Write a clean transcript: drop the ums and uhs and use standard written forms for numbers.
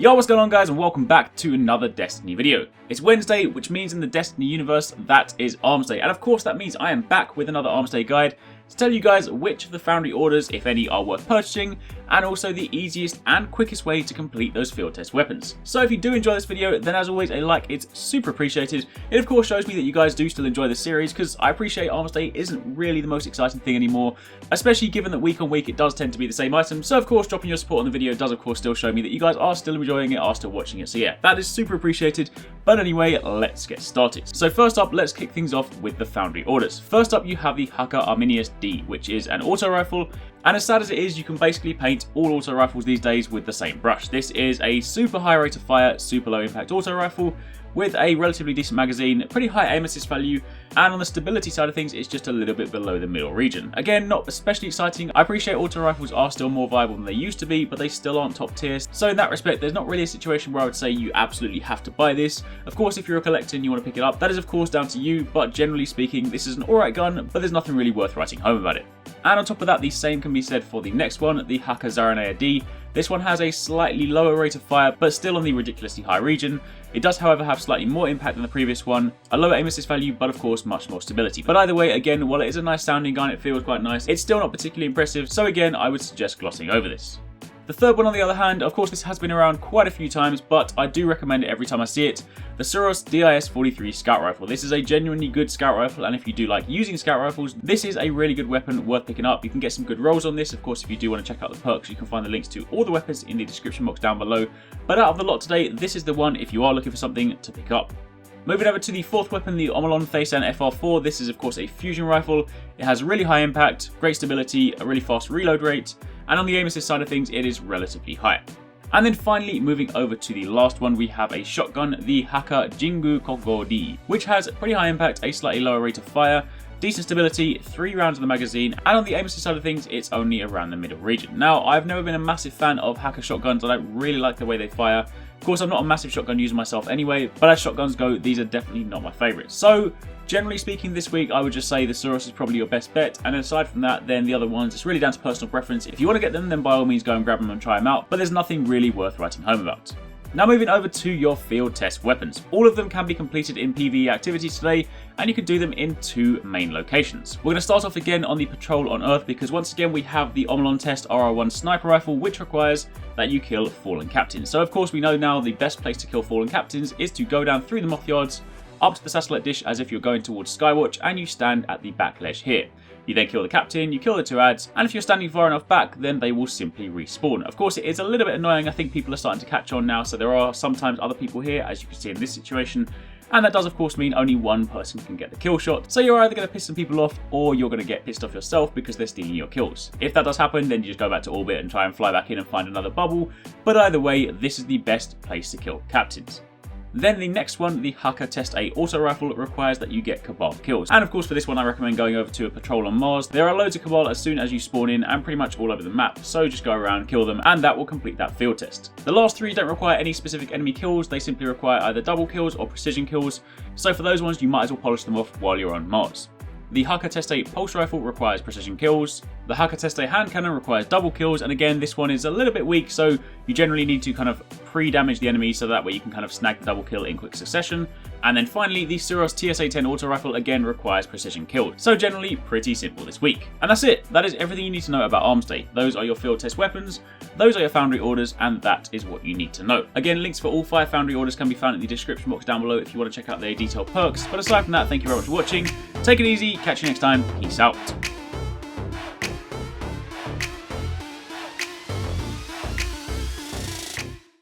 Yo, what's going on guys, and welcome back to another Destiny video. It's Wednesday, which means in the Destiny universe, that is Armsday. And of course that means I am back with another Armsday guide to tell you guys which of the Foundry Orders, if any, are worth purchasing, and also the easiest and quickest way to complete those field test weapons. So if you do enjoy this video, then as always, a like is super appreciated. It of course shows me that you guys do still enjoy the series, because I appreciate Armsday isn't really the most exciting thing anymore, especially given that week on week it does tend to be the same item. So of course, dropping your support on the video does of course still show me that you guys are still enjoying it, are still watching it. So yeah, that is super appreciated. But anyway, let's get started. So first up, let's kick things off with the Foundry Orders. First up, you have the Armsday D, which is an auto rifle. And as sad as it is, you can basically paint all auto rifles these days with the same brush. This is a super high rate of fire, super low impact auto rifle with a relatively decent magazine, pretty high aim assist value, and on the stability side of things, it's just a little bit below the middle region. Again, not especially exciting. I appreciate auto rifles are still more viable than they used to be, but they still aren't top tier. So in that respect, there's not really a situation where I would say you absolutely have to buy this. Of course, if you're a collector and you want to pick it up, that is of course down to you, but generally speaking, this is an alright gun, but there's nothing really worth writing home about it. And on top of that, the same can be said for the next one, the Armsday D. This one has a slightly lower rate of fire, but still on the ridiculously high region. It does, however, have slightly more impact than the previous one, a lower aim assist value, but of course much more stability. But either way, again, while it is a nice sounding gun, it feels quite nice, it's still not particularly impressive, so again, I would suggest glossing over this. The third one on the other hand, of course this has been around quite a few times, but I do recommend it every time I see it. The Suros DIS-43 Scout Rifle. This is a genuinely good scout rifle, and if you do like using scout rifles, this is a really good weapon worth picking up. You can get some good rolls on this. Of course, if you do want to check out the perks, you can find the links to all the weapons in the description box down below. But out of the lot today, this is the one if you are looking for something to pick up. Moving over to the fourth weapon, the Omolon Thasan FR4. This is of course a fusion rifle. It has really high impact, great stability, a really fast reload rate, and on the aim assist side of things, it is relatively high. And then finally, moving over to the last one, we have a shotgun, the Jingu Kokgo-D, which has pretty high impact, a slightly lower rate of fire, decent stability, 3 rounds in the magazine, and on the aim assist side of things, it's only around the middle region. Now, I've never been a massive fan of shotguns. I don't really like the way they fire. Of course, I'm not a massive shotgun user myself anyway, but as shotguns go, these are definitely not my favourites. So, generally speaking, this week, I would just say the Suros is probably your best bet, and aside from that, then the other ones, it's really down to personal preference. If you want to get them, then by all means go and grab them and try them out, but there's nothing really worth writing home about. Now moving over to your field test weapons. All of them can be completed in PvE activities today, and you can do them in 2 main locations. We're going to start off again on the Patrol on Earth, because once again we have the Omolon Test RR1 Sniper Rifle, which requires that you kill fallen captains. So of course we know now the best place to kill fallen captains is to go down through the moth yards, up to the satellite dish as if you're going towards Skywatch, and you stand at the back ledge here. You then kill the captain, you kill the 2 ads, and if you're standing far enough back, then they will simply respawn. Of course, it is a little bit annoying. I think people are starting to catch on now, so there are sometimes other people here, as you can see in this situation, and that does of course mean only one person can get the kill shot. So you're either going to piss some people off, or you're going to get pissed off yourself because they're stealing your kills. If that does happen, then you just go back to orbit and try and fly back in and find another bubble, but either way, this is the best place to kill captains. Then the next one, the Test A auto rifle, requires that you get Cabal kills. And of course for this one I recommend going over to a patrol on Mars. There are loads of Cabal as soon as you spawn in and pretty much all over the map, so just go around, kill them, and that will complete that field test. The last 3 don't require any specific enemy kills, they simply require either double kills or precision kills, so for those ones you might as well polish them off while you're on Mars. The Test A pulse rifle requires precision kills. The Test A hand cannon requires double kills, and again this one is a little bit weak, so you generally need to kind of pre-damage the enemy so that way you can kind of snag the double kill in quick succession. And then finally, the Suros TSA-10 auto rifle again requires precision kills. So generally pretty simple this week. And that's it. That is everything you need to know about Armsday. Those are your field test weapons, those are your Foundry Orders, and that is what you need to know. Again, links for all 5 Foundry Orders can be found in the description box down below if you want to check out their detailed perks. But aside from that, thank you very much for watching. Take it easy, catch you next time, peace out.